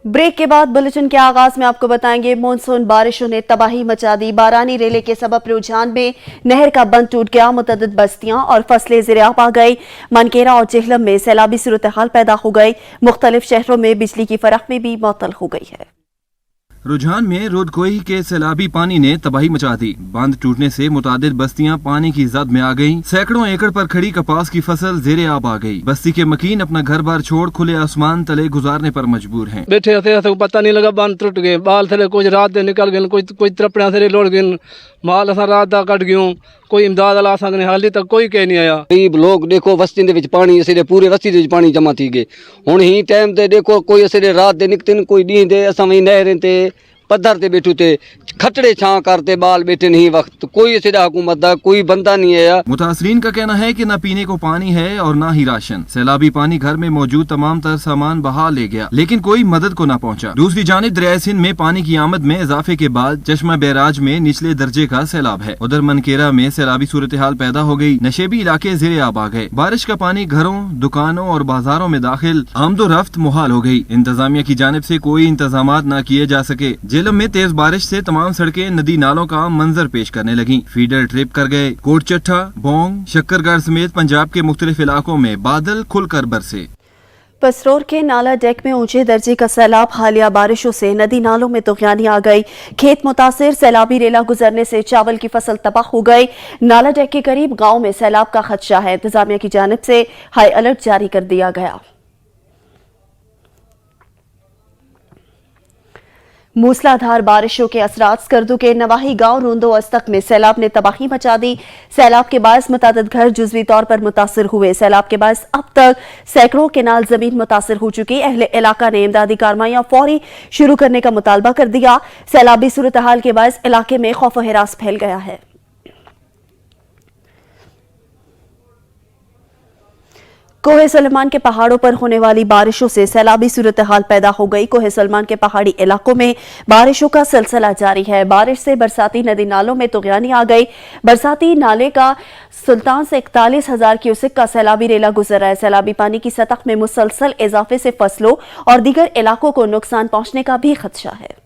Break के बाद bulletin के आगाज में आपको बताएंगे मॉनसून बारिशों ने तबाही मचा दी। बारानी रेले के सबब रुझान में नहर का बंद टूट गया। मुतअद्दिद बस्तियां और फसलें ज़ेर-ए-आब आ गई। मनकेरा और जेहलम में सैलाबी सूरत हाल पैदा हो गई। मुख्तलिफ शहरों में बिजली की फराखमी भी मुअत्तल हो गई है। रुझान में रोदकोही के सैलाबी पानी ने तबाही मचा दी। बांध टूटने से मुतादिद बस्तियां पानी की जद में आ गईं। सैकड़ों एकड़ पर खड़ी कपास की फसल ज़ेरे आब आ गई। बस्ती के मकीन अपना घर बार छोड़ खुले आसमान तले गुजारने पर मजबूर हैं। बैठे थे पता नहीं लगा, बांध टूट गए, बाल थे कुछ रात दे निकल गए, कोई तरपड़ा से लौट गए, माल असा रात दा कट गयूं, कोई इमदाद ला सकने हाली तक कोई कह नहीं आया। गरीब लोग देखो बस्ती दे विच पानी असीं पूरे बस्ती दे विच पानी जमा थी गए। हुण ही टाइम ते देखो कोई असीं रात दे निकतन, कोई डी दे असां वही नहरें ते पद्धर ते बैठू थे खटड़े छां करते बाल बेटे नहीं वक्त कोई ऐसे हुकूमत दा कोई बंदा नहीं आया। मुतासरीन का कहना है कि न पीने को पानी है और न ही राशन। सैलाबी पानी घर में मौजूद तमाम तर सामान बहा ले गया, लेकिन कोई मदद को न पहुंचा। दूसरी जानिब दरिया सिंध में पानी की आमद में इजाफे के बाद चश्मा बैराज में निचले दर्जे का सैलाब है। उधर मनकेरा में सैलाबी सूरत हाल पैदा हो गई। नशेबी इलाके ज़ेरे आब आ गए। बारिश का पानी घरों, दुकानों और बाजारों में दाखिल, आमदोरफ्त मुहाल हो गई। इंतजामिया की जानिब से कोई इंतजाम न किए जा सके। जेलम में तेज बारिश से तमाम सड़कें नदी नालों का मंजर पेश करने लगी। फीडर ट्रिप कर गए। कोट चट्टा, बोंग, शक्करगढ़ समेत पंजाब के मुख्तलिफ इलाकों में बादल खुलकर बरसे। पसरोर के नाला डेक में ऊंचे दर्जे का सैलाब। हालिया बारिशों से नदी नालों में तुगयानी आ गई। खेत मुतासिर। सैलाबी रेला गुजरने से चावल की फसल तबाह हो गई। नाला डेक के करीब गांव में सैलाब का खदशा है। इंतजामिया की जानिब से हाई अलर्ट जारी कर दिया गया। मूसलाधार बारिशों के असरात स्कर्दू के नवाही गांव रूंदो अस्तक में सैलाब ने तबाही मचा दी। सैलाब के बायस मुतादिद घर जुज़वी तौर पर मुतासिर हुए। सैलाब के बायस अब तक सैकड़ों केनाल जमीन मुतासिर हो चुकी। अहले इलाका ने इमदादी कारवाइयां फौरी शुरू करने का मुतालबा कर दिया। सैलाबी सूरत हाल के बायस इलाके में खौफ व हिरास फैल गया है। कोहे सलमान के पहाड़ों पर होने वाली बारिशों से सैलाबी सूरत हाल पैदा हो गई। कोहे सलमान के पहाड़ी इलाकों में बारिशों का सिलसिला जारी है। बारिश से बरसाती नदी नालों में तुगयानी आ गई। बरसाती नाले का सुल्तान से 41,000 क्यूसेक का सैलाबी रेला गुजर रहा है। सैलाबी पानी की सतह में मुसलसल इजाफे से फसलों और दीगर इलाकों को नुकसान पहुंचने का भी खदशा है।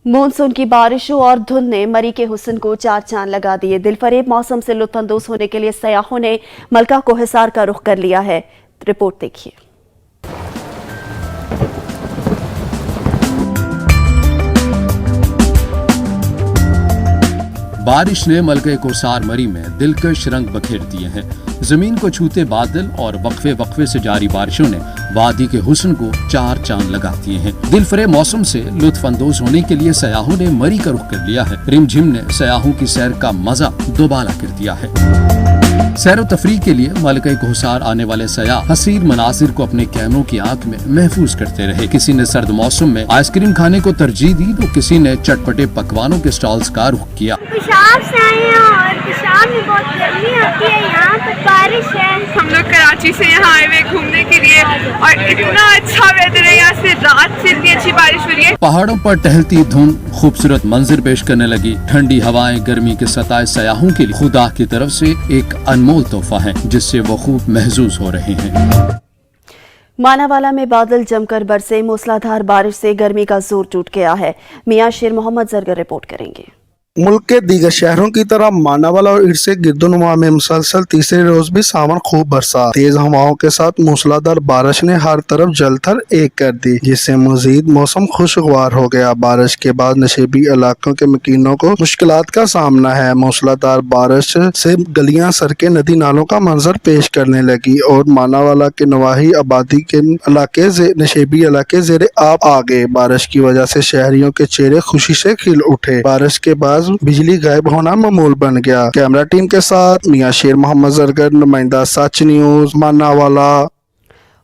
मॉनसून की बारिशों और धुंध ने मरी के हुस्न को चार चांद लगा दिए। दिलफरेब मौसम से लुत्फानंदोज होने के लिए सयाहों ने मलका कोहिसार का रुख कर लिया है। रिपोर्ट देखिए। बारिश ने मलका कोहिसार मरी में दिलकश रंग बखेर दिए हैं। जमीन को छूते बादल और वक्फे वक्फे से जारी बारिशों ने वादी के हुस्न को चार चांद लगा दिए हैं। दिलफरेब मौसम से लुत्फ अंदोज होने के लिए सयाहों ने मरी का रुख कर लिया है। रिमझिम ने सयाहों की सैर का मजा दोबारा कर दिया है। सैर व तफरीह के लिए मलका कोहिसार आने वाले सयाह हसीन मनाजिर को अपने कैमरों की आंख में महफूज करते रहे। किसी ने सर्द मौसम में आइसक्रीम खाने को तरजीह दी तो किसी ने चटपटे पकवानों के स्टॉल्स का रुख किया। पेशाब से आए हैं और पेशाब में बहुत गर्मी होती है। यहाँ पर बारिश है। हम लोग कराची से यहाँ आए हुए घूमने के लिए और इतना अच्छा वेदर है। यहाँ से रात से इतनी अच्छी बारिश हो रही है। पहाड़ों पर टहलती धुंध खूबसूरत मंजर पेश करने लगी। ठंडी हवाएं गर्मी के सताए सयाहों के लिए खुदा की तरफ से एक अनमोल तोहफा है जिससे वो खूब महसूस हो रहे हैं। मानावाला में बादल जमकर बरसे। मूसलाधार बारिश से गर्मी का जोर टूट गया है। मियां शेर मोहम्मद जरगर रिपोर्ट करेंगे। मुल्क के दीगर शहरों की तरह मानावाला और इर्से गिरदोनुमा में मुसलसल तीसरे रोज भी सावन खूब बरसा। तेज हवाओं के साथ मूसलाधार बारिश ने हर तरफ जलथल एक कर दी, जिससे मजीद मौसम खुशगवार हो गया। बारिश के बाद नशेबी इलाकों के मकीनों को मुश्किलात का सामना है। मूसलाधार बारिश से गलियां, सड़कें, नदी नालों का मंजर पेश करने लगी और मानावाला के नवाही आबादी के इलाके नशेबी इलाके ज़ेरे आब आ गए। बारिश की वजह से शहरियों के चेहरे खुशी से खिल उठे। बारिश के बाद बिजली गायब होना मामूल बन गया। कैमरा टीम के साथ मियां शेर मोहम्मद जरगर, नुमाइंदा सच न्यूज, मानावाला।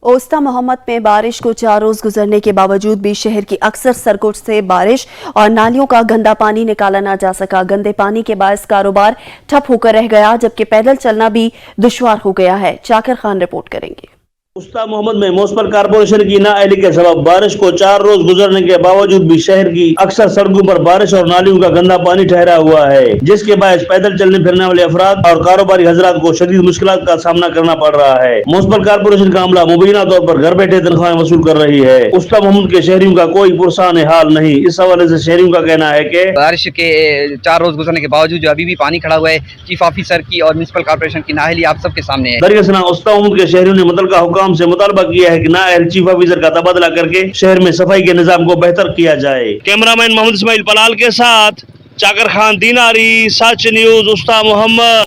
ओस्ता मोहम्मद में बारिश को 4 रोज गुजरने के बावजूद भी शहर की अक्सर सड़कों से बारिश और नालियों का गंदा पानी निकाला ना जा सका। गंदे पानी के बायस कारोबार ठप होकर रह गया, जबकि पैदल चलना भी दुश्वार हो गया है। चाकर खान रिपोर्ट करेंगे। उस्ताद मोहम्मद में म्युनिसिपल कॉर्पोरेशन की नाअहली के सबब बारिश को 4 रोज गुजरने के बावजूद भी शहर की अक्सर सड़कों पर बारिश और नालियों का गंदा पानी ठहरा हुआ है, जिसके बायस पैदल चलने फिरने वाले अफराद और कारोबारी हजरात को शदीद मुश्किलात का सामना करना पड़ रहा है। म्युनिसिपल कॉर्पोरेशन का अमला मुबीना तौर पर घर बैठे तनख्वाहें वसूल कर रही है। उस्ताद मोहम्मद के शहरियों का कोई पुरसान हाल नहीं। इस हवाले से शहरियों का कहना है कि बारिश के 4 रोज गुजरने के बावजूद जो अभी भी पानी खड़ा हुआ है, चीफ ऑफिसर की और म्युनिसिपल कॉर्पोरेशन की नाअहली आप सबके सामने है। दरअसल उस्ताद मोहम्मद के शहरियों ने मुतल्लिका हुकाम से मुतालबा किया है कि नाअहल चीफ ऑफिसर का तबादला करके शहर में सफाई के निजाम को बेहतर किया जाए। कैमरामैन मोहम्मद इस्माइल पलाल के साथ चाकर खान दीनारी, सच न्यूज, उस्ताद मोहम्मद।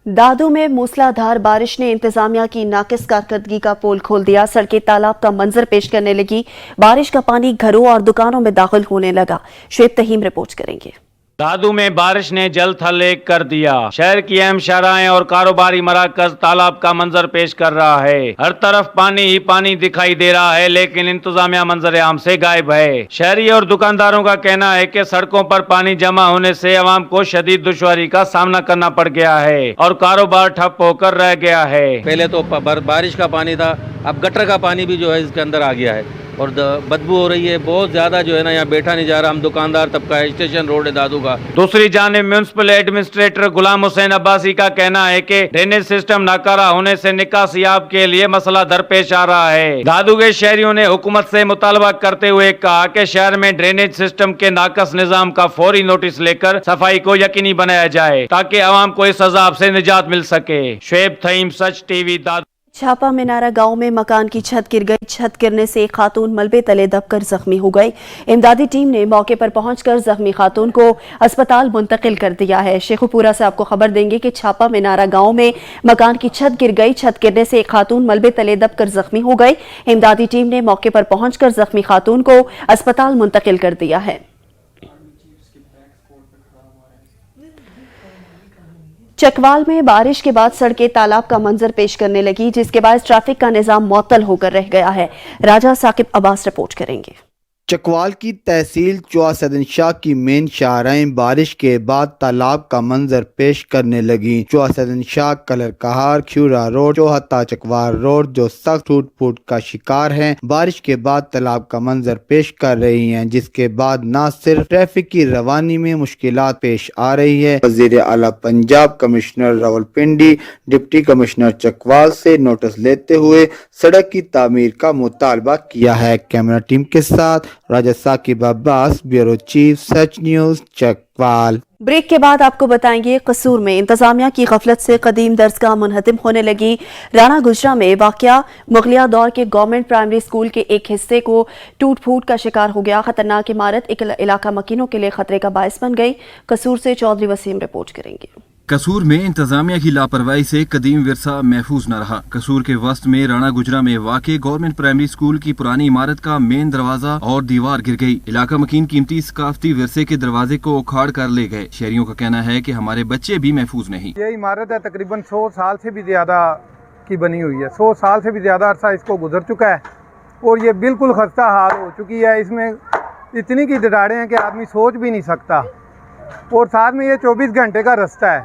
दादू में मूसलाधार बारिश ने इंतजामिया की नाकिस कारकर्दगी का पोल खोल दिया। सड़कें तालाब का मंजर पेश करने लगी। बारिश का पानी घरों और दुकानों में दाखिल होने लगा। शुएब तहीम रिपोर्ट करेंगे। दादू में बारिश ने जल थल एक कर दिया। शहर की अहम शाहराहें और कारोबारी मराकज तालाब का मंजर पेश कर रहा है। हर तरफ पानी ही पानी दिखाई दे रहा है, लेकिन इंतजामिया मंजर आम से गायब है। शहरी और दुकानदारों का कहना है कि सड़कों पर पानी जमा होने से आवाम को शदीद दुश्वारी का सामना करना पड़ गया है और कारोबार ठप होकर रह गया है। पहले तो बारिश का पानी था, अब गटर का पानी भी जो है इसके अंदर आ गया है और बदबू हो रही है बहुत ज्यादा। जो है ना, यहाँ बैठा नहीं जा रहा। हम दुकानदार तबका है, स्टेशन रोड है दादू का। दूसरी जानिब म्युनिसिपल एडमिनिस्ट्रेटर गुलाम हुसैन अब्बासी का कहना है कि ड्रेनेज सिस्टम नाकारा होने से निकासियाब के लिए मसला दरपेश आ रहा है। दादू के शहरियों ने हुकूमत से मुतालबा करते हुए कहा कि शहर में ड्रेनेज सिस्टम के नाकस निजाम का फौरी नोटिस लेकर सफाई को यकीनी बनाया जाए ताकि आवाम को इस अजाब से निजात मिल सके। शुएब तहीम, सच टीवी, दादू। छापा मीनारा गांव में मकान की छत गिर गई। छत गिरने से एक खातून मलबे तले दबकर जख्मी हो गई। इमदादी टीम ने मौके पर पहुंचकर जख्मी खातून को अस्पताल मुंतकिल कर दिया है। शेखुपुरा से आपको खबर देंगे कि छापा मीनारा गांव में मकान की छत गिर गई। छत गिरने से एक खातून मलबे तले दबकर जख्मी हो गई। इमदादी टीम ने मौके पर पहुंचकर जख्मी खातून को अस्पताल मुंतकिल कर दिया है। चकवाल में बारिश के बाद सड़कें तालाब का मंजर पेश करने लगी, जिसके बाद ट्रैफिक का निजाम मुअत्तल होकर रह गया है। राजा साकिब अब्बास रिपोर्ट करेंगे। चकवाल की तहसील चौसदनशाह की मेन शाहराएं बारिश के बाद तालाब का मंजर पेश करने लगी। चौसदनशाह, कलर कहार, ख्यूरा रोड, चौहत्ता चकवाल रोड जो सख्त टूट फूट का शिकार हैं, बारिश के बाद तालाब का मंजर पेश कर रही हैं, जिसके बाद न सिर्फ ट्रैफिक की रवानी में मुश्किलात पेश आ रही है। वजीर आला Punjab commissioner Rawalpindi deputy commissioner Chakwal से नोटिस लेते हुए सड़क की तामीर का मुतालबा किया है। कैमरा टीम के साथ राजा साकिब अब्बास, ब्यूरो चीफ, सच न्यूज, चकवाल। ब्रेक के बाद आपको बताएंगे कसूर में इंतजामिया की गफलत से कदीम दरसगाह मुनहदिम होने लगी। राणा गुजरा में वाकया मुगलिया दौर के गवर्नमेंट प्राइमरी स्कूल के एक हिस्से को टूट फूट का शिकार हो गया। खतरनाक इमारत इलाका मकीनों के लिए खतरे का बायस बन गई। कसूर से चौधरी वसीम रिपोर्ट करेंगे। कसूर में इंतजामिया की लापरवाही से कदीम विरसा महफूज न रहा। कसूर के वस्त में राणा गुजरा में वाक़े गवर्नमेंट प्राइमरी स्कूल की पुरानी इमारत का मेन दरवाजा और दीवार गिर गई। इलाका मकीन कीमती सकाफती विरसे के दरवाजे को उखाड़ कर ले गए। शहरियों का कहना है कि हमारे बच्चे भी महफूज नहीं। ये इमारत है तकरीबन 100 साल से भी ज्यादा की बनी हुई है। 100 साल से भी ज्यादा अरसा इसको गुजर चुका है और ये बिल्कुल खस्ता हाल हो चुकी है। इसमें इतनी की दरारें हैं कि आदमी सोच भी नहीं सकता। और साथ में ये 24 घंटे का रास्ता है,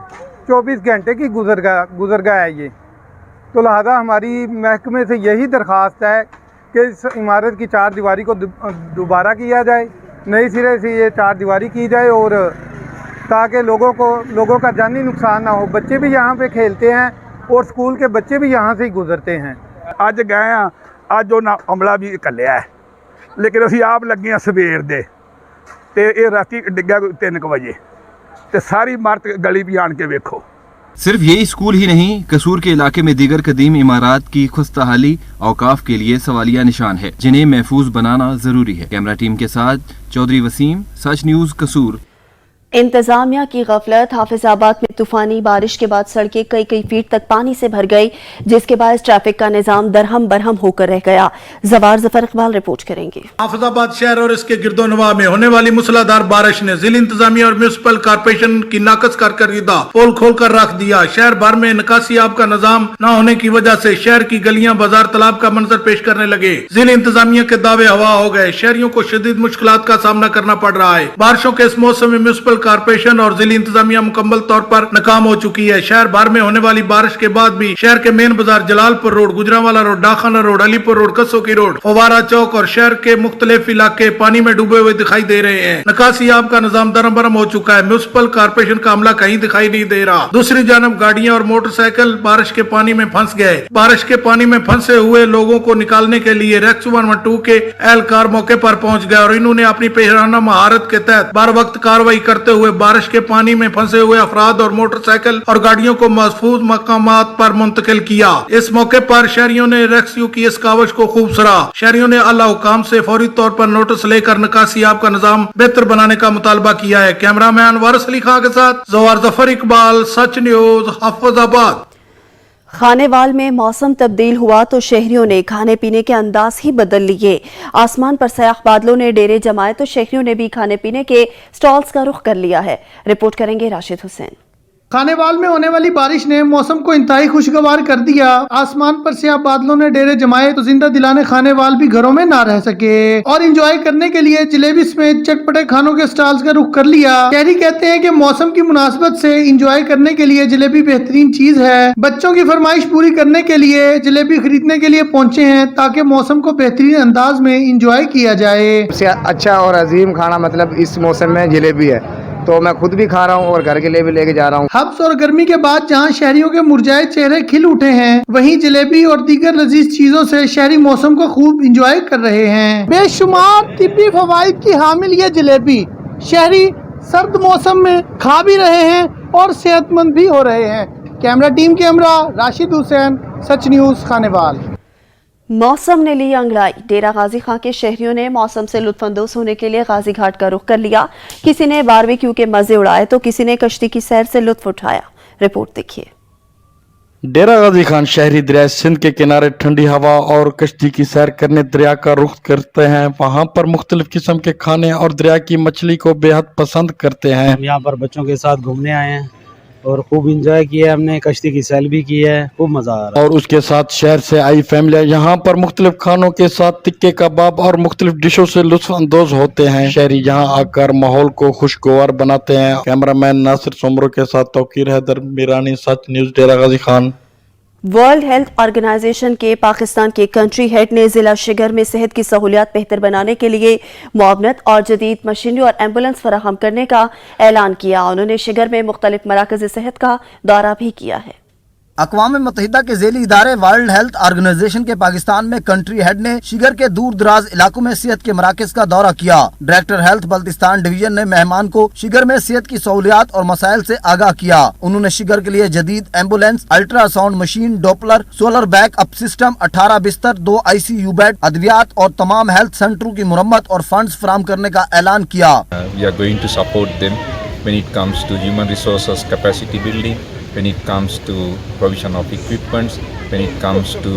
24 घंटे की गुजरगाह है ये। तो लिहाजा हमारी महकमे से यही दरख्वास्त है कि इस इमारत की 4 दीवारी को दोबारा किया जाए, नई सिरे से ये 4 दीवारी की जाए और ताकि लोगों का जानी नुकसान ना हो। बच्चे भी यहाँ पे खेलते हैं और स्कूल के बच्चे भी यहाँ से ही गुजरते हैं। अज गए हैं, अज उन्हें हमला भी कर लिया है, लेकिन असीं आप लगे हैं सवेर दे ते ये राती डिग्गा 3 बजे ते सारी इमारत गली भी आन के वेखो। सिर्फ यही स्कूल ही नहीं, कसूर के इलाके में दीगर कदीम इमारात की खुस्ताहाली औकाफ के लिए सवालिया निशान है, जिन्हें महफूज बनाना जरूरी है। कैमरा टीम के साथ चौधरी वसीम, सच न्यूज, कसूर। इंतजामिया की गफलत। हाफिजाबाद में तूफानी बारिश के बाद सड़कें कई फीट तक पानी से भर गई, जिसके बाद ट्रैफिक का निजाम दरहम बरहम होकर रह गया। जवार जफर इकबाल रिपोर्ट करेंगे। हाफिजाबाद शहर और इसके गिरदोनवा में होने वाली मूसलाधार बारिश ने जिला इंतजामिया और म्युनिसिपल कॉर्पोरेशन की नाकस कारकर्दगी पोल खोल कर रख दिया। शहर भर में निकासियाब का निजाम न होने की वजह से शहर की गलियां, बाजार, तालाब का मंजर पेश करने लगे। जिला इंतजामिया के दावे हवा हो गए। शहरियों को शदीद मुश्किलात का सामना करना पड़ रहा है। बारिशों के इस मौसम में म्युनिसिपल कारपोरेशन और जिला इंतजामिया मुकम्मल तौर पर नाकाम हो चुकी है। शहर भर में होने वाली बारिश के बाद भी शहर के मेन बाजार Jalalpur road, Gujranwala road, Dakhana road, Alipur road, कसो की रोड, फवारा चौक और शहर के मुख्तलिफ इलाके पानी में डूबे हुए दिखाई दे रहे हैं। निकासी आब का निजाम दरमबरम हो चुका है। म्युनिसिपल कारपोरेशन का अमला कहीं दिखाई नहीं दे रहा। दूसरी जानब गाड़ियां और मोटरसाइकिल बारिश के पानी में फंस गए। बारिश के पानी में फंसे हुए लोगों को निकालने के लिए रेक्स 112 के एहलकार मौके पर पहुंच गए और इन्होंने अपनी पेशराना महारत के तहत बर वक्त कार्रवाई करते हुए बारिश के पानी में फंसे हुए अफराद और मोटरसाइकिल और गाड़ियों को महफूज मकामात पर मुंतकिल किया। इस मौके पर शहरियों ने रेस्क्यू की इस कावश को खूब सराहा। शहरियों ने आला हुकाम से फौरी तौर पर नोटिस लेकर निकासी आब का निजाम बेहतर बनाने का मुतालबा किया है। कैमरामैन वारिस अली खां के साथ जवार जफर इकबाल, सच न्यूज, हाफिजाबाद। खानेवाल में मौसम तब्दील हुआ तो शहरियों ने खाने पीने के अंदाज ही बदल लिए। आसमान पर सयाह बादलों ने डेरे जमाए तो शहरियों ने भी खाने पीने के स्टॉल्स का रुख कर लिया है। रिपोर्ट करेंगे राशिद हुसैन। खानेवाल में होने वाली बारिश ने मौसम को इंतहाई खुशगवार कर दिया। आसमान पर स्याह बादलों ने डेरे जमाए तो जिंदा दिलाने खानेवाल भी घरों में ना रह सके और इंजॉय करने के लिए जलेबी समेत चटपटे खानों के स्टॉल्स का रुख कर लिया। शहरी कहते हैं कि मौसम की मुनासबत से इंजॉय करने के लिए जलेबी बेहतरीन चीज है। बच्चों की फरमाइश पूरी करने के लिए जलेबी खरीदने के लिए पहुँचे हैं ताकि मौसम को बेहतरीन अंदाज में इंजॉय किया जाए। सबसे अच्छा और अजीम खाना मतलब इस मौसम में जलेबी है, तो मैं खुद भी खा रहा हूँ और घर के लिए भी लेके जा रहा हूँ। हब्स और गर्मी के बाद जहाँ शहरियों के मुरझाए चेहरे खिल उठे हैं, वहीं जलेबी और दीगर लजीज चीजों से शहरी मौसम को खूब इंजॉय कर रहे हैं। बेशुमार तिब्बी फवाइद की हामिल ये जलेबी शहरी सर्द मौसम में खा भी रहे हैं और सेहतमंद भी हो रहे हैं। कैमरा टीम के हमरा राशिद हुसैन, सच न्यूज, खानेवाल। मौसम ने ली अंगड़ाई। डेरा गाजी खां के शहरियों ने मौसम से लुत्फानंदोज होने के लिए गाजी घाट का रुख कर लिया। किसी ने बारबेक्यू के मजे उड़ाए तो किसी ने कश्ती की सैर से लुत्फ उठाया। रिपोर्ट देखिए। डेरा गाजी खान शहरी दरिया सिंध के किनारे ठंडी हवा और कश्ती की सैर करने दरिया का रुख करते हैं। वहाँ पर मुख्तलिफ किस्म के खाने और दरिया की मछली को बेहद पसंद करते हैं। यहाँ पर बच्चों के साथ घूमने आए हैं और खूब इंजॉय किया हमने, कश्ती की सैर भी की है, खूब मजा आ रहा है। और उसके साथ शहर से आई फैमिलियां यहाँ पर मुख्तलिफ खानों के साथ टिक्के कबाब और मुख्तलिफ डिशों से लुत्फ अंदोज होते हैं। शहरी यहाँ आकर माहौल को खुशगवार बनाते हैं। कैमरामैन नासिर सोमरो के साथ तौकीर हैदर मीरानी, सच न्यूज, डेरा Ghazi Khan. World Health Organization के पाकिस्तान के कंट्री हेड ने जिला शिगर में सेहत की सहूलियात बेहतर बनाने के लिए मुआवनत और जदीद मशीनरी और एम्बुलेंस फराहम करने का ऐलान किया। उन्होंने शिगर में मुख्तलिफ मराकज़ सेहत का दौरा भी किया है। अक़वाम मुत्तहिदा के ज़ेली इदारे वर्ल्ड हेल्थ ऑर्गेनाइजेशन के पाकिस्तान में कंट्री हेड ने शिगर के दूर दराज इलाकों में सेहत के मराकज का दौरा किया। डायरेक्टर हेल्थ बल्तिस्तान डिवीजन ने मेहमान को शिगर में सेहत की सहूलियात और मसाइल से आगाह किया। उन्होंने शिगर के लिए जदीद ambulance, ultrasound machine, Doppler, solar back up system, 18 बिस्तर, 2 ICU बेड, अद्वियात और तमाम हेल्थ सेंटरों की मुरम्मत और फंड्स फराहम करने का ऐलान किया। We are going to support them when it comes to human resources capacity building, when it comes to provision of equipments, when it comes to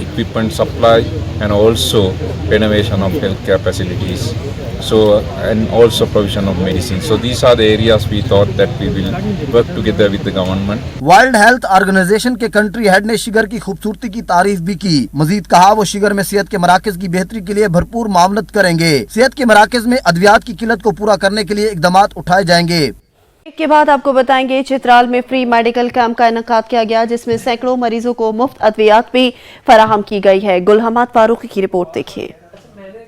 equipment supply, and also renovation of healthcare facilities, so and also provision of medicine. So these are the areas we thought that we will work together with the government. World Health Organization के country head ने शिगर की खूबसूरती की तारीफ भी की। मजीद कहा वो शिगर में सेहत के मराकज की बेहतरी के लिए भरपूर मामलत करेंगे। सेहत के मराकज में अद्वियात की किल्लत को पूरा करने के लिए इकदामात उठाए जाएंगे। के बाद आपको बताएंगे चित्राल में फ्री मेडिकल कैंप का इनेकाद किया गया, जिसमें सैकड़ों मरीजों को मुफ्त अद्वियात भी फराहम की गई है। गुलहमाद फारूकी की रिपोर्ट देखिए।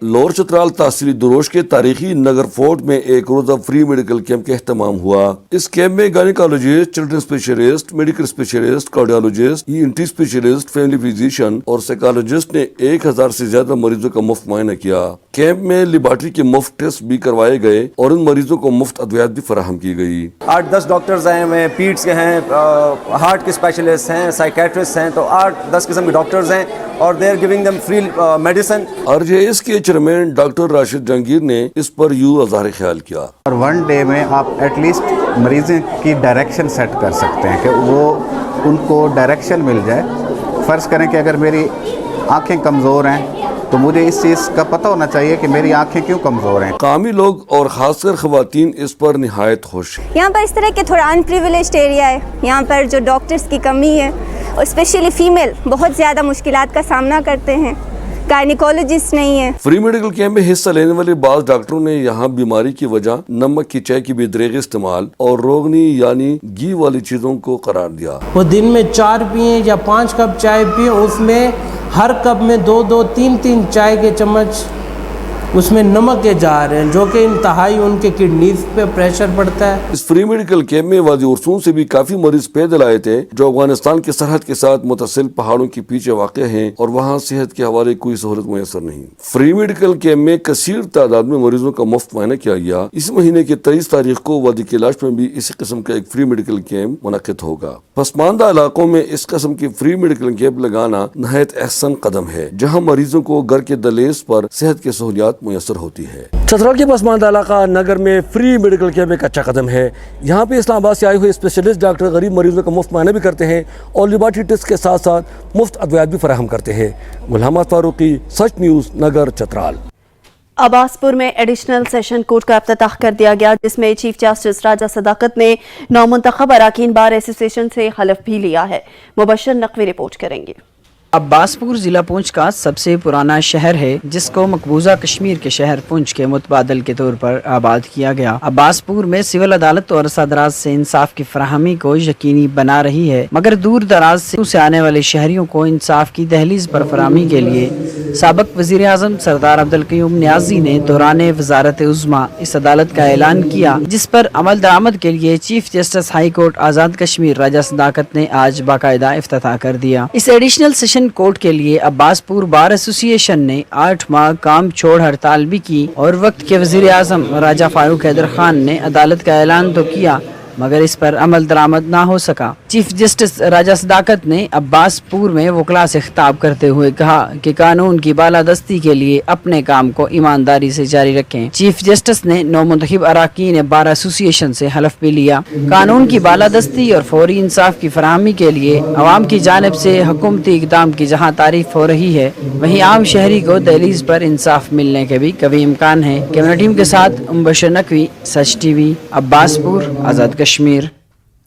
लाहौर चित्राल तहसीली दुरोश के तारीखी नगर फोर्ट में एक रोजा फ्री मेडिकल कैंप का एहतमाम हुआ। इस कैंप में gynaecologist, children specialist, medical specialist, cardiologist, ENT specialist, family physician और साइकोलॉजिस्ट ने 1000 से ज्यादा मरीजों का मुफ्त मुआयना किया। कैंप में लेबोरेटरी के मुफ्त टेस्ट भी करवाए गए और उन मरीजों को मुफ्त अद्वियात भी फराहम की गई। 8-10 डॉक्टर्स आए हुए हैं, पीड्स के हैं, हार्ट के स्पेशलिस्ट हैं, साइकेट्रिस्ट हैं, तो 8-10 किस्म के डॉक्टर्स हैं और they are giving them free medicine. RJS के चेयरमैन डॉक्टर राशिद जहांगीर ने इस पर यूं अज़हार ख्याल किया। और 1 डे में आप एटलीस्ट मरीज़ की डायरेक्शन सेट कर सकते हैं कि वो उनको डायरेक्शन मिल जाए। फ़र्ज़ करें कि अगर मेरी आँखें कमज़ोर हैं तो मुझे इस चीज़ का पता होना चाहिए कि मेरी आंखें क्यों कमज़ोर हैं। कामी लोग और ख़ासकर ख़वातीन इस पर निहायत खुश हैं। यहाँ पर इस तरह के थोड़ा अनप्रिविलेज्ड एरिया है, यहाँ पर जो डॉक्टर्स की कमी है और स्पेशली फ़ीमेल बहुत ज़्यादा मुश्किलात का सामना करते हैं। गायनिकोलॉजिस्ट नहीं है। फ्री मेडिकल कैंप में हिस्सा लेने वाले बाज़ डॉक्टरों ने यहाँ बीमारी की वजह नमक की चाय की बेदरेग इस्तेमाल और रोगनी यानी घी वाली चीजों को करार दिया। वो दिन में 4 पिए या 5 कप चाय पिए, उसमें हर कप में 2-2, 3-3 चाय के चम्मच उसमें नमक के जा रहे हैं, जो कि इंतहाई उनके किडनीज पे प्रेशर पड़ता है। इस फ्री मेडिकल कैंप में वादी उर्सून से भी काफी मरीज पैदल आए थे, जो अफगानिस्तान की सरहद के साथ मुतसिल पहाड़ों के पीछे वाक़ हैं और वहाँ सेहत के हवाले कोई सहूलत मुयसर नहीं। फ्री मेडिकल कैंप में कसीर तादाद में मरीजों का मुफ्त मुआयना किया गया। इस महीने की 23 तारीख को वादी कैलाश में भी इसी किस्म का एक फ्री मेडिकल कैंप मुनक़िद होगा। पसमानदा इलाकों में इस किस्म की फ्री मेडिकल कैंप लगाना नहायत अहसन कदम है, जहाँ मरीजों को घर के दहलीज पर सेहत की सहूलियात मुयसर होती है। चतराल के पसमानदा इलाका नगर में फ्री मेडिकल कैंप एक अच्छा कदम है। यहाँ पे इस्लामाबाद से आए हुए स्पेशलिस्ट डॉक्टर गरीब मरीजों का मुफ्त मुआयना भी करते हैं और लेबॉरेटरी टेस्ट के साथ साथ मुफ्त अद्वियात भी फराहम करते हैं। गुलाम फारूकी, सच न्यूज़, नगर, चतराल। अब्बासपुर में एडिशनल सेशन कोर्ट का इफ्तिताह कर दिया गया, जिसमें चीफ जस्टिस राजा सदाकत ने नौमुंतखब अराकीन बार एसोसिएशन से हलफ भी लिया है। मुबशर नकवी रिपोर्ट करेंगे। अब्बासपुर ज़िला पुंछ का सबसे पुराना शहर है, जिसको मकबूजा कश्मीर के शहर पुंछ के मुतबादल के तौर पर आबाद किया गया। अब्बासपुर में सिविल अदालत और अरसा दराज से इंसाफ की फराहमी को यकीनी बना रही है, मगर दूर दराज से आने वाले शहरियों को इंसाफ की दहलीज पर फराहमी के लिए साबिक वज़ीर आज़म सरदार अब्दुल क़य्यूम नियाज़ी ने दौरान वज़ारत उज़्मा इस अदालत का ऐलान किया, जिस पर अमल दरामद के लिए chief justice high court Azad Kashmir राजा सदाकत ने आज बाकायदा इफ्तिताह कर दिया। इस एडिशनल सेशन कोर्ट के लिए अब्बासपुर बार एसोसिएशन ने 8 माह काम छोड़ हड़ताल भी की और वक्त के वज़ीर आज़म राजा फारूक हैदर खान ने अदालत का ऐलान तो किया, मगर इस पर अमल दरामद ना हो सका। चीफ जस्टिस राजा सदाकत ने अब्बासपुर में वकला से खिताब करते हुए कहा कि कानून की बालादस्ती के लिए अपने काम को ईमानदारी से जारी रखें। चीफ जस्टिस ने नौमुंतखब अराकीन बार एसोसिएशन से हलफ भी लिया। कानून की बालादस्ती और फौरी इंसाफ की फराहमी के लिए अवाम की जानिब से हुकूमती इक़दाम की जहाँ तारीफ हो रही है, वहीं आम शहरी को दहलीज पर इंसाफ मिलने के भी कभी इम्कान है। कैमरा टीम के साथ मुबशर नकवी, सच टीवी, अब्बासपुर, आज़ाद कश्मीर।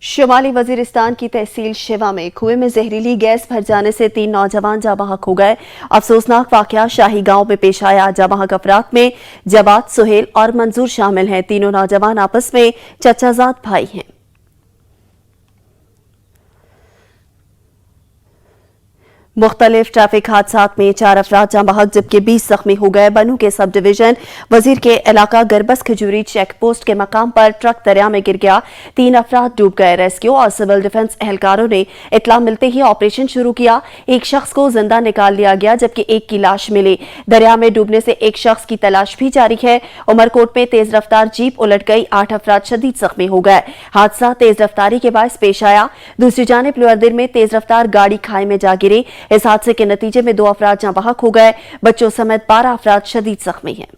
शुमाली वजीरिस्तान की तहसील शिवा में कुएं में जहरीली गैस भर जाने से 3 नौजवान जाँ बहक हो गए। अफसोसनाक वाकया शाही गांव में पेश आया। जाँ बहक अफराद में जवाद, सुहेल और मंजूर शामिल हैं। तीनों नौजवान आपस में चचाजाद भाई हैं। मुख्तलिफ ट्रैफिक हादसात में 4 अफराद जाँ बहक जबकि 20 जख्मी हो गए। बनू के सब डिवीजन वजीर के इलाका गरबस खजूरी चेक पोस्ट के मकाम पर ट्रक दरिया में गिर गया। 3 अफराद डूब गए। रेस्क्यू और सिविल डिफेंस एहलकारों ने इतला मिलते ही ऑपरेशन शुरू किया। एक शख्स को जिंदा निकाल लिया गया जबकि एक की लाश मिली। दरिया में डूबने से एक शख्स की तलाश भी जारी है। उमरकोट में तेज रफ्तार जीप उलट गई। 8 अफराद शदीद जख्मी हो गए। हादसा तेज रफ्तारी के बायस पेश आया। दूसरी जानिब लोअरदिर में तेज रफ्तार गाड़ी खाई में जा गिरी। इस हादसे के नतीजे में 2 अफराद जाँ बहक हो गए। बच्चों समेत 12 अफराद शदीद जख्मी हैं।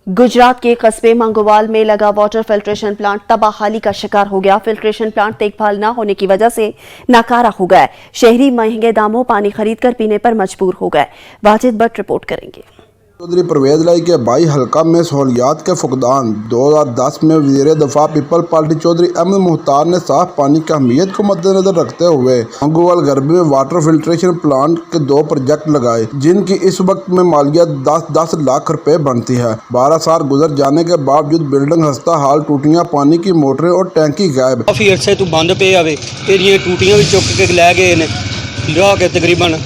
गुजरात के कस्बे मंगोवाल में लगा वाटर फिल्ट्रेशन प्लांट तबाहाली का शिकार हो गया। फिल्ट्रेशन प्लांट देखभाल न होने की वजह से नाकारा हो गए। शहरी महंगे दामों पानी खरीदकर पीने पर मजबूर हो गए। वाजिद भट्ट रिपोर्ट करेंगे। चौधरी परवेज लाई के बाई हल्का में सहूलियात के फुकदान। 2010 में वज़ीर दफा पीपल पार्टी चौधरी अहमद मुख्तार ने साफ पानी की अहमियत को मद्देनजर रखते हुए मंगोवाल गरबे में वाटर फिल्ट्रेशन प्लांट के 2 प्रोजेक्ट लगाए, जिनकी इस वक्त में मालियत 10 लाख रुपए बनती है। 12 साल गुजर जाने के बावजूद बिल्डिंग हस्ता हाल, टूटियां, पानी की मोटरें और टैंकी गायब। काफी अरसे तो बंद पे आवे, टूटियां भी चुक के लै गए ने लिया के तकरीबन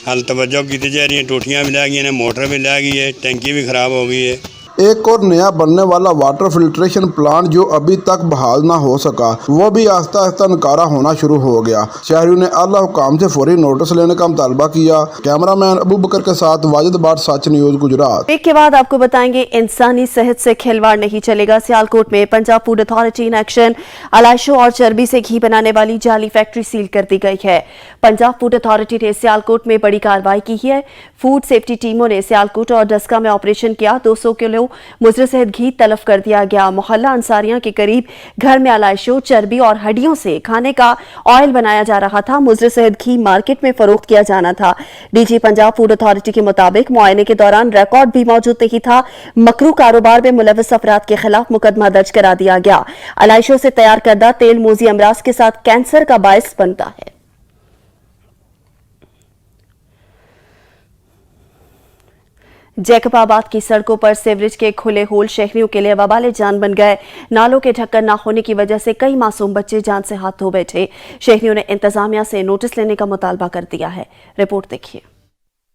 हाल तवज्जो की जा रही है। टूटियां भी लै गई ने, मोटर भी लै गई है, टैंकी भी खराब हो गई है। एक और नया बनने वाला वाटर फिल्ट्रेशन प्लांट जो अभी तक बहाल ना हो सका, वो भी आहिस्ता आहिस्ता नकारा होना शुरू हो गया। शहरियों ने आला हुकाम से फौरी नोटिस लेने का मुतालबा किया। कैमरामैन अबू बकर के साथ वाजिद बाट, सच न्यूज़, गुजरात। एक के बाद आपको बताएंगे इंसानी सेहत से खिलवाड़ नहीं चलेगा। सियालकोट में Punjab food authority in action. अलाइशों और चर्बी से घी बनाने वाली जाली फैक्ट्री सील कर दी गई है। पंजाब फूड अथॉरिटी ने सियालकोट में बड़ी कार्रवाई की है। फूड सेफ्टी टीमों ने सियालकोट और डस्का में ऑपरेशन किया। 200 किलो मुजरे सहित घी तलब कर दिया गया। मोहल्ला अंसारिया के करीब घर में अलाइशों, चर्बी और हड्डियों से खाने का ऑयल बनाया जा रहा था। मुजरे सहित घी मार्केट में फरोख्त किया जाना था। डीजी पंजाब फूड अथॉरिटी के मुताबिक मुआयने के दौरान रिकॉर्ड भी मौजूद नहीं था। मकरू कारोबार में मुलविस अफराद के खिलाफ मुकदमा दर्ज करा दिया गया। अलाइशों से तैयार करदा तेल मोजी अमराज के साथ कैंसर का बायस बनता है। जैकबाबाद की सड़कों पर सीवरेज के खुले होल शहरियों के लिए वबाले जान बन गए। नालों के ढक्कन न होने की वजह से कई मासूम बच्चे जान से हाथ धो बैठे। शहरियों ने इंतजामिया से नोटिस लेने का मुतालबा कर दिया है। रिपोर्ट देखिए।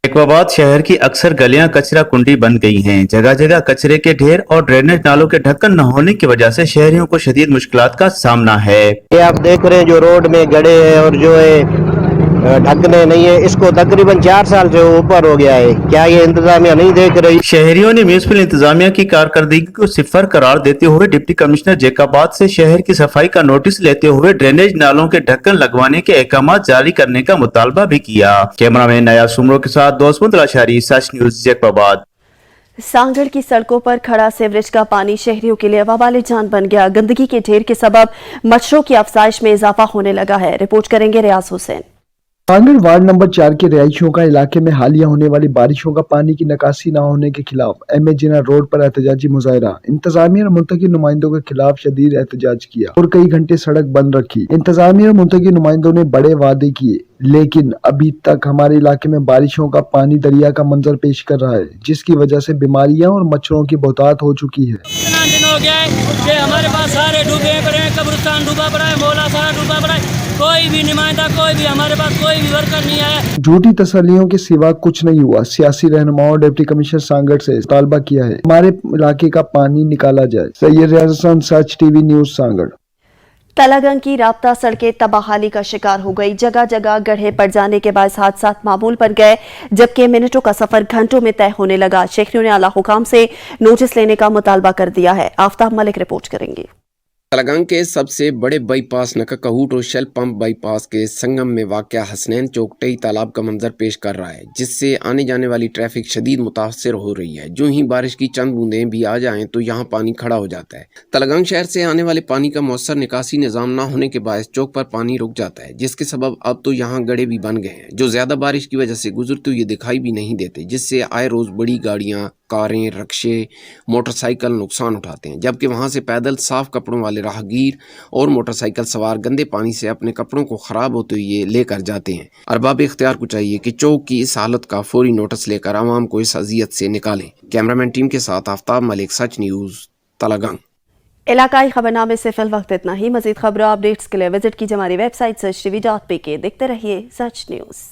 जैकबाबाद शहर की अक्सर गलियां कचरा कुंडी बन गई हैं। जगह जगह कचरे के ढेर और ड्रेनेज नालों के ढक्कन न होने की वजह से शहरियों को शदीद मुश्किलात का सामना है। ये आप देख रहे हैं जो रोड में गड्ढे हैं और जो है ढकने नहीं है, इसको तकरीबन 4 साल से ऊपर हो गया है। क्या ये इंतजामिया नहीं देख रही? शहरियों ने म्यूनिसिपल इंतजामिया की कारकर्दगी को सिफर करार देते हुए डिप्टी कमिश्नर जैकबाबाद से शहर की सफाई का नोटिस लेते हुए ड्रेनेज नालों के ढक्कन लगवाने के अहकाम जारी करने का मुतालबा भी किया। कैमरामैन नया सुमरो के साथ दोस्त लाशारी, सच न्यूज जैकबाबाद। सांगड़ की सड़कों पर खड़ा सीवरेज का पानी शहरियों के लिए वबाले जान बन गया। गंदगी के ढेर के सबब मच्छरों की अफजाइश में इजाफा होने लगा है। रिपोर्ट करेंगे रियाज हुसैन। सांगड़ वार्ड नंबर 4 के रिहायशियों का इलाके में हालिया होने वाली बारिशों का पानी की निकासी न होने के खिलाफ एम ए जिना रोड पर एहतजाजी मुजाहरा। इंतजामिया और मुंतकी नुमाइंदों के खिलाफ शदीद एहतजाज किया और कई घंटे सड़क बंद रखी। इंतजामिया और मुंतकी नुमाइंदों ने बड़े वादे किए, लेकिन अभी तक हमारे इलाके में बारिशों का पानी दरिया का मंजर पेश कर रहा है, जिसकी वजह से बीमारियां और मच्छरों की बहुतात हो चुकी है। इतना दिन हो गया है कि हमारे पास सारे डूबे पड़े हैं, कब्रिस्तान डूबा पड़ा है, मोला सारा डूबा पड़ा है, कोई भी नुमाइंदा, कोई भी हमारे पास कोई भी वर्कर नहीं आया। झूठी तसल्लियों के सिवा कुछ नहीं हुआ। सियासी रहनुमाओं और डिप्टी कमिश्नर सांगड़ से मुतालबा किया है हमारे इलाके का पानी निकाला जाए। सैयद रियाज हुसैन, सच टीवी न्यूज, सांगड़। तलागंग की राब्ता सड़कें तबाहाली का शिकार हो गई। जगह जगह गड्ढे पड़ जाने के बाद हादसा मामूल बन गए, जबकि मिनटों का सफर घंटों में तय होने लगा। शहरियों ने आला हुकाम से नोटिस लेने का मुतालबा कर दिया है। आफ्ताब मलिक रिपोर्ट करेंगे। तलागंग के सबसे बड़े बाईपास नकाकहूट और शेल पंप बाईपास के संगम में वाक़या हसनैन चौक टई तालाब का मंजर पेश कर रहा है, जिससे आने जाने वाली ट्रैफिक शदीद मुतासर हो रही है। जो ही बारिश की चंद बूंदें भी आ जाएं तो यहाँ पानी खड़ा हो जाता है। तलागंग शहर से आने वाले पानी का मौसर निकासी निज़ाम न होने के बायस चौक पर पानी रुक जाता है, जिसके सबब अब तो यहाँ गड्ढे भी बन गए हैं जो ज्यादा बारिश की वजह से गुजरते हुए दिखाई भी नहीं देते, जिससे आए रोज बड़ी गाड़ियाँ, कारें, रक्शे, मोटरसाइकिल नुकसान उठाते हैं, जबकि वहां से पैदल साफ कपड़ों वाले राहगीर और मोटरसाइकिल सवार गंदे पानी से अपने कपड़ों को खराब होते हुए लेकर जाते हैं। अरबाब इख्तियार को चाहिए कि चौक की इस हालत का फौरी नोटिस लेकर आवाम को इस अजियत से निकालें। कैमरामैन टीम के साथ आफ्ताब मलिक, सच न्यूज, तलागंग। इलाकाई खबरनामे से फिल वक्त इतना ही। मजीद खबरों अपडेट्स के लिए विजिट कीजिए हमारी वेबसाइट sachTV.pk। देखते रहिए सच न्यूज।